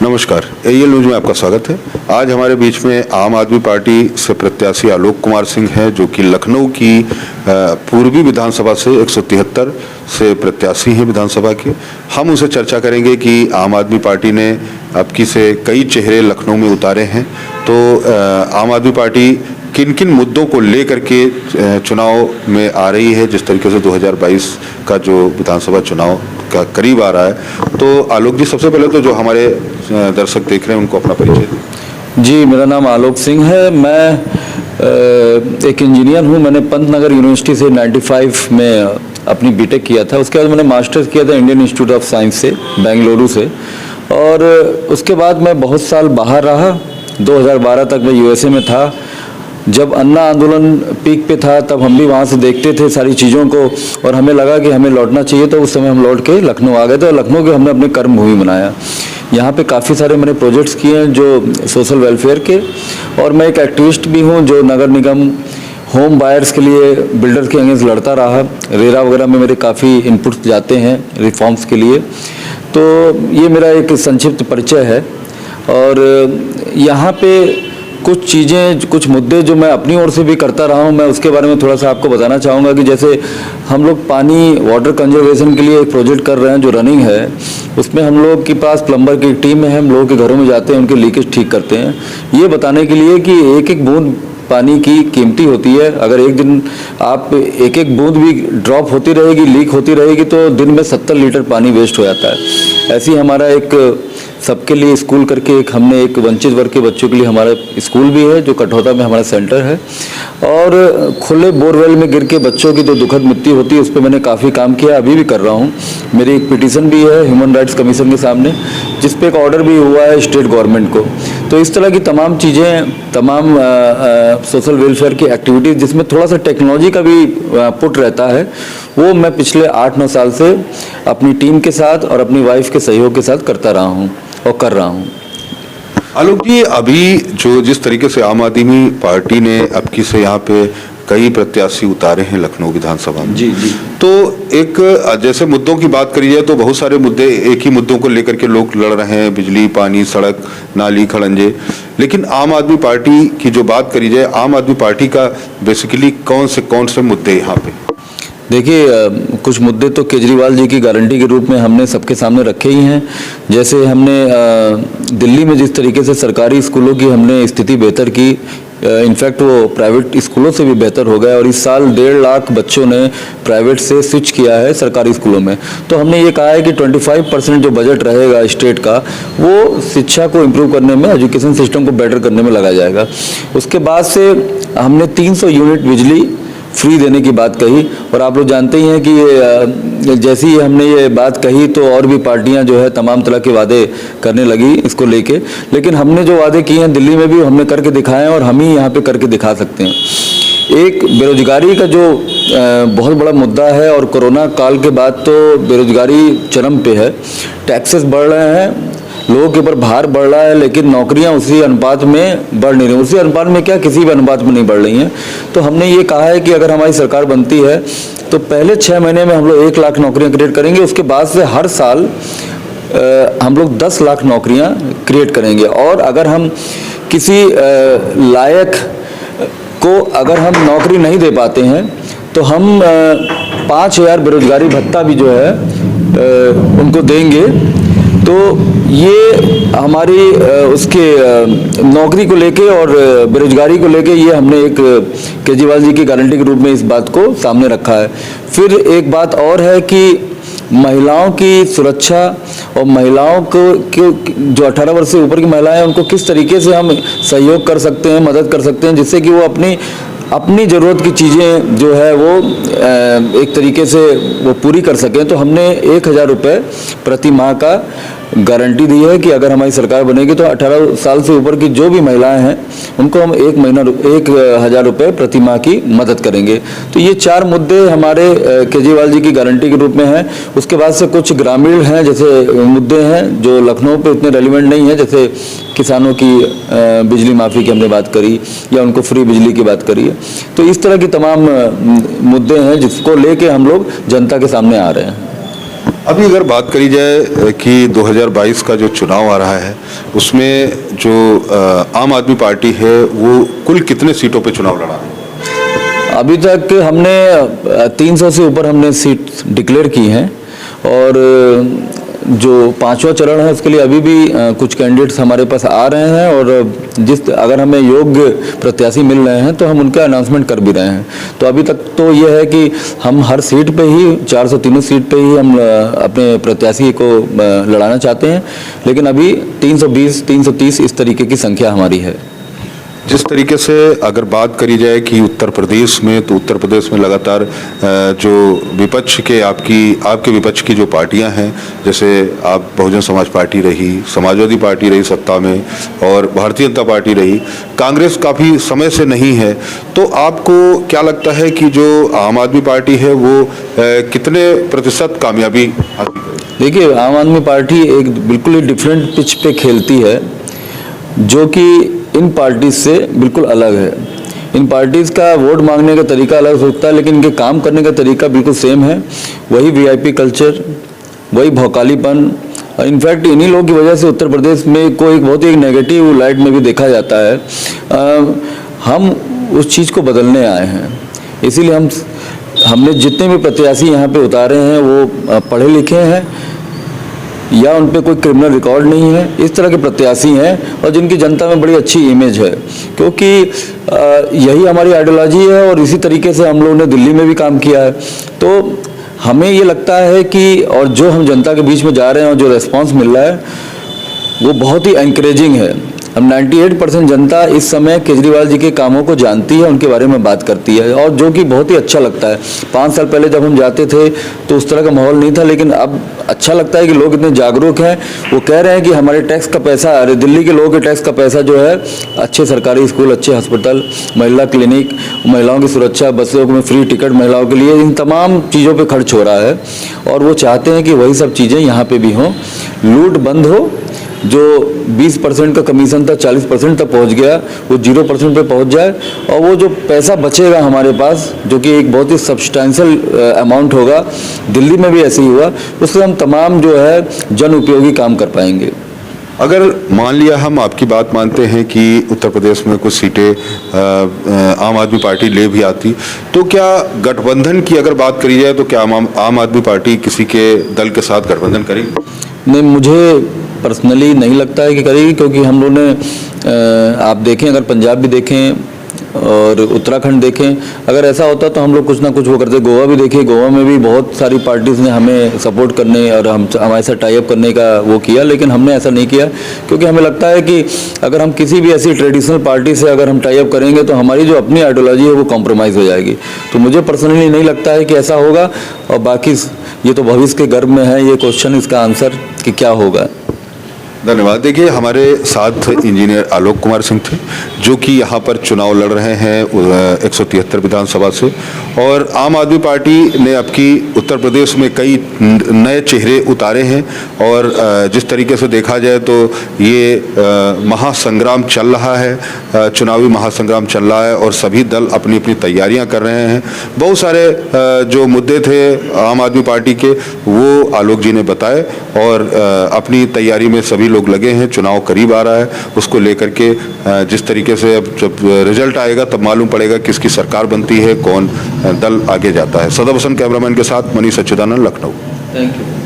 नमस्कार, AL news में आपका स्वागत है। आज हमारे बीच में आम आदमी पार्टी से प्रत्याशी आलोक कुमार सिंह हैं, जो कि लखनऊ की पूर्वी विधानसभा से 173 से प्रत्याशी हैं विधानसभा के। हम उनसे चर्चा करेंगे कि आम आदमी पार्टी ने अब की से कई चेहरे लखनऊ में उतारे हैं, तो आम आदमी पार्टी किन किन मुद्दों को लेकर के चुनाव में आ रही है। जिस तरीके से 2022 का जो विधानसभा चुनाव का करीब आ रहा है, तो आलोक जी, सबसे पहले तो जो हमारे दर्शक देख रहे हैं उनको अपना परिचय दें। जी, मेरा नाम आलोक सिंह है। मैं एक इंजीनियर हूँ। मैंने पंतनगर यूनिवर्सिटी से 95 में अपनी बीटेक किया था। उसके बाद मैंने मास्टर्स किया था इंडियन इंस्टीट्यूट ऑफ साइंस से, बेंगलुरु से। और उसके बाद मैं बहुत साल बाहर रहा। 2012 तक मैं यूएसए में था। जब अन्ना आंदोलन पीक पे था, तब हम भी वहाँ से देखते थे सारी चीज़ों को, और हमें लगा कि हमें लौटना चाहिए। तो उस समय हम लौट के लखनऊ आ गए थे, और लखनऊ के हमने अपने कर्म भूमि बनाया। यहाँ पे काफ़ी सारे मैंने प्रोजेक्ट्स किए हैं जो सोशल वेलफेयर के, और मैं एक एक्टिविस्ट भी हूँ जो नगर निगम होम बायर्स के लिए, बिल्डर्स के अगेंस्ट लड़ता रहा। रेरा वगैरह में मेरे काफ़ी इनपुट्स जाते हैं रिफॉर्म्स के लिए। तो ये मेरा एक संक्षिप्त परिचय है। और यहाँ पे कुछ चीज़ें, कुछ मुद्दे जो मैं अपनी ओर से भी करता रहा हूँ, मैं उसके बारे में थोड़ा सा आपको बताना चाहूँगा। कि जैसे हम लोग पानी वाटर कंजर्वेशन के लिए एक प्रोजेक्ट कर रहे हैं जो रनिंग है। उसमें हम लोग के पास प्लम्बर की एक टीम है। हम लोगों के घरों में जाते हैं, उनके लीकेज ठीक करते हैं, ये बताने के लिए कि एक एक बूंद पानी की कीमती होती है। अगर एक दिन आप एक एक बूंद भी ड्रॉप होती रहेगी, लीक होती रहेगी, तो दिन में 70 लीटर पानी वेस्ट हो जाता है। ऐसे ही हमारा एक सबके लिए स्कूल करके एक हमने एक वंचित वर्ग के बच्चों के लिए हमारा स्कूल भी है, जो कठौता में हमारा सेंटर है। और खुले बोरवेल में गिर के बच्चों की जो दुखद मृत्यु होती है, उस पर मैंने काफ़ी काम किया, अभी भी कर रहा हूँ। मेरी एक पिटीशन भी है ह्यूमन राइट्स कमीशन के सामने, जिस पे एक ऑर्डर भी हुआ है स्टेट गवर्नमेंट को। तो इस तरह की तमाम चीज़ें, तमाम सोशल वेलफेयर की एक्टिविटीज़ जिसमें थोड़ा सा टेक्नोलॉजी का भी पुट रहता है, वो मैं पिछले 8-9 साल से अपनी टीम के साथ और अपनी वाइफ के सहयोग के साथ करता रहा हूँ और कर रहा हूँ। आलोक जी, अभी जो जिस तरीके से आम आदमी पार्टी ने अब की से यहाँ पे कई प्रत्याशी उतारे हैं लखनऊ विधानसभा में, जी जी, तो एक जैसे मुद्दों की बात करी जाए तो बहुत सारे मुद्दे, एक ही मुद्दों को लेकर के लोग लड़ रहे हैं, बिजली, पानी, सड़क, नाली, खड़ंजे। लेकिन आम आदमी पार्टी की जो बात करी जाए, आम आदमी पार्टी का बेसिकली कौन से मुद्दे यहाँ पे? देखिए, कुछ मुद्दे तो केजरीवाल जी की गारंटी के रूप में हमने सबके सामने रखे ही हैं। जैसे हमने दिल्ली में जिस तरीके से सरकारी स्कूलों की हमने स्थिति बेहतर की, इनफैक्ट वो प्राइवेट स्कूलों से भी बेहतर हो गया। और इस साल 1.5 लाख बच्चों ने प्राइवेट से स्विच किया है सरकारी स्कूलों में। तो हमने ये कहा है कि 25% जो बजट रहेगा स्टेट का, वो शिक्षा को इम्प्रूव करने में, एजुकेशन सिस्टम को बेटर करने में लगा जाएगा। उसके बाद से हमने 300 यूनिट बिजली फ्री देने की बात कही। और आप लोग जानते ही हैं कि जैसे ही हमने ये बात कही, तो और भी पार्टियां जो है तमाम तरह के वादे करने लगी इसको लेके। लेकिन हमने जो वादे किए हैं दिल्ली में भी हमने करके दिखाए हैं, और हम ही यहाँ पे करके दिखा सकते हैं। एक बेरोजगारी का जो बहुत बड़ा मुद्दा है, और कोरोना काल के बाद तो बेरोजगारी चरम पे है। टैक्सेस बढ़ रहे हैं, लोगों के ऊपर भार बढ़ रहा है, लेकिन नौकरियां उसी अनुपात में बढ़ नहीं रही। उसी अनुपात में क्या, किसी भी अनुपात में नहीं बढ़ रही हैं। तो हमने ये कहा है कि अगर हमारी सरकार बनती है तो पहले 6 महीने में हम लोग 1 लाख नौकरियां क्रिएट करेंगे। उसके बाद से हर साल हम लोग 10 लाख नौकरियां क्रिएट करेंगे। और अगर हम किसी लायक को अगर हम नौकरी नहीं दे पाते हैं, तो हम 5000 बेरोजगारी भत्ता भी जो है उनको देंगे। तो ये हमारी उसके नौकरी को लेके और बेरोजगारी को लेके ये हमने एक केजरीवाल जी की गारंटी के रूप में इस बात को सामने रखा है। फिर एक बात और है कि महिलाओं की सुरक्षा, और महिलाओं को जो 18 वर्ष से ऊपर की महिलाएं हैं, उनको किस तरीके से हम सहयोग कर सकते हैं, मदद कर सकते हैं, जिससे कि वो अपनी ज़रूरत की चीज़ें जो है वो एक तरीके से वो पूरी कर सकें। तो हमने 1000 रुपये प्रति माह का गारंटी दी है कि अगर हमारी सरकार बनेगी तो 18 साल से ऊपर की जो भी महिलाएं हैं, उनको हम 1000 रुपये प्रति माह की मदद करेंगे। तो ये 4 मुद्दे हमारे केजरीवाल जी की गारंटी के रूप में हैं। उसके बाद से कुछ ग्रामीण हैं, जैसे मुद्दे हैं जो लखनऊ पे उतने रेलिवेंट नहीं है। जैसे किसानों की बिजली माफ़ी की हमने बात करी, या उनको फ्री बिजली की बात करी है। तो इस तरह की तमाम मुद्दे हैं जिसको लेके हम लोग जनता के सामने आ रहे हैं। अभी अगर बात करी जाए कि 2022 का जो चुनाव आ रहा है उसमें जो आम आदमी पार्टी है वो कुल कितने सीटों पे चुनाव लड़ा है? अभी तक हमने 300 से ऊपर हमने सीट डिक्लेयर की हैं और जो 5वां चरण है उसके लिए अभी भी कुछ कैंडिडेट्स हमारे पास आ रहे हैं और अगर हमें योग्य प्रत्याशी मिल रहे हैं तो हम उनका अनाउंसमेंट कर भी रहे हैं। तो अभी तक तो ये है कि हम हर सीट पे ही 403 सीट पे ही हम अपने प्रत्याशी को लड़ाना चाहते हैं, लेकिन अभी 320 330 इस तरीके की संख्या हमारी है। जिस तरीके से अगर बात करी जाए कि उत्तर प्रदेश में, तो उत्तर प्रदेश में लगातार जो विपक्ष के आपके विपक्ष की जो पार्टियां हैं, जैसे आप बहुजन समाज पार्टी रही, समाजवादी पार्टी रही सत्ता में और भारतीय जनता पार्टी रही, कांग्रेस काफ़ी समय से नहीं है, तो आपको क्या लगता है कि जो आम आदमी पार्टी है वो कितने प्रतिशत कामयाबी हासिल करेगी? देखिए, आम आदमी पार्टी एक बिल्कुल ही डिफरेंट पिच पे खेलती है जो कि इन पार्टीज से बिल्कुल अलग है। इन पार्टीज का वोट मांगने का तरीका अलग होता है, लेकिन इनके काम करने का तरीका बिल्कुल सेम है। वही वीआईपी कल्चर, वही भौकालीपन, इनफैक्ट इन्हीं लोगों की वजह से उत्तर प्रदेश में को एक बहुत ही नेगेटिव लाइट में भी देखा जाता है। हम उस चीज़ को बदलने आए हैं, इसीलिए हमने जितने भी प्रत्याशी यहाँ पे उतारे हैं वो पढ़े लिखे हैं या उन पे कोई क्रिमिनल रिकॉर्ड नहीं है, इस तरह के प्रत्याशी हैं और जिनकी जनता में बड़ी अच्छी इमेज है, क्योंकि यही हमारी आइडियोलॉजी है और इसी तरीके से हम लोगों ने दिल्ली में भी काम किया है। तो हमें ये लगता है कि और जो हम जनता के बीच में जा रहे हैं और जो रेस्पॉन्स मिल रहा है वो बहुत ही एनकरेजिंग है। अब 98% जनता इस समय केजरीवाल जी के कामों को जानती है, उनके बारे में बात करती है और जो कि बहुत ही अच्छा लगता है। 5 साल पहले जब हम जाते थे तो उस तरह का माहौल नहीं था, लेकिन अब अच्छा लगता है कि लोग इतने जागरूक हैं। वो कह रहे हैं कि हमारे टैक्स का पैसा, अरे दिल्ली के लोगों के टैक्स का पैसा जो है अच्छे सरकारी स्कूल, अच्छे हॉस्पिटल, महिला क्लिनिक, महिलाओं की सुरक्षा, बसों में फ्री टिकट महिलाओं के लिए, इन तमाम चीज़ों पर खर्च हो रहा है और वो चाहते हैं कि वही सब चीज़ें यहाँ पर भी हों। लूट बंद हो, जो 20% का कमीशन था 40% तक पहुंच गया, वो 0% पे पहुंच जाए और वो जो पैसा बचेगा हमारे पास, जो कि एक बहुत ही सब्सटेंशियल अमाउंट होगा, दिल्ली में भी ऐसे ही हुआ, उससे हम तमाम जो है जन उपयोगी काम कर पाएंगे। अगर मान लिया हम आपकी बात मानते हैं कि उत्तर प्रदेश में कुछ सीटें आम आदमी पार्टी ले भी आती, तो क्या गठबंधन की अगर बात करी जाए तो क्या आम आदमी पार्टी किसी के दल के साथ गठबंधन करेगी? नहीं, मुझे पर्सनली नहीं लगता है कि करेगी, क्योंकि हम लोगों ने आप देखें, अगर पंजाब भी देखें और उत्तराखंड देखें, अगर ऐसा होता तो हम लोग कुछ ना कुछ वो करते। गोवा भी देखिए, गोवा में भी बहुत सारी पार्टीज़ ने हमें सपोर्ट करने और हमारे साथ टाई अप करने का वो किया, लेकिन हमने ऐसा नहीं किया, क्योंकि हमें लगता है कि अगर हम किसी भी ऐसी ट्रेडिशनल पार्टी से अगर हम टाई अप करेंगे तो हमारी जो अपनी आइडियोलॉजी है वो कॉम्प्रोमाइज़ हो जाएगी। तो मुझे पर्सनली नहीं लगता है कि ऐसा होगा, और बाकी ये तो भविष्य के गर्भ में है ये क्वेश्चन, इसका आंसर कि क्या होगा। धन्यवाद। देखिए, हमारे साथ इंजीनियर आलोक कुमार सिंह थे जो कि यहाँ पर चुनाव लड़ रहे हैं 173 विधानसभा से, और आम आदमी पार्टी ने अब की उत्तर प्रदेश में कई नए चेहरे उतारे हैं और जिस तरीके से देखा जाए तो ये महासंग्राम चल रहा है, चुनावी महासंग्राम चल रहा है और सभी दल अपनी अपनी तैयारियां कर रहे हैं। बहुत सारे जो मुद्दे थे आम आदमी पार्टी के वो आलोक जी ने बताए और अपनी तैयारी में सभी लोग लगे हैं। चुनाव करीब आ रहा है, उसको लेकर के जिस तरीके से अब जब रिजल्ट आएगा तब मालूम पड़ेगा किसकी सरकार बनती है, कौन दल आगे जाता है। सदा बसन कैमरामैन के साथ मनीष सच्चिदानंद, लखनऊ। Thank you.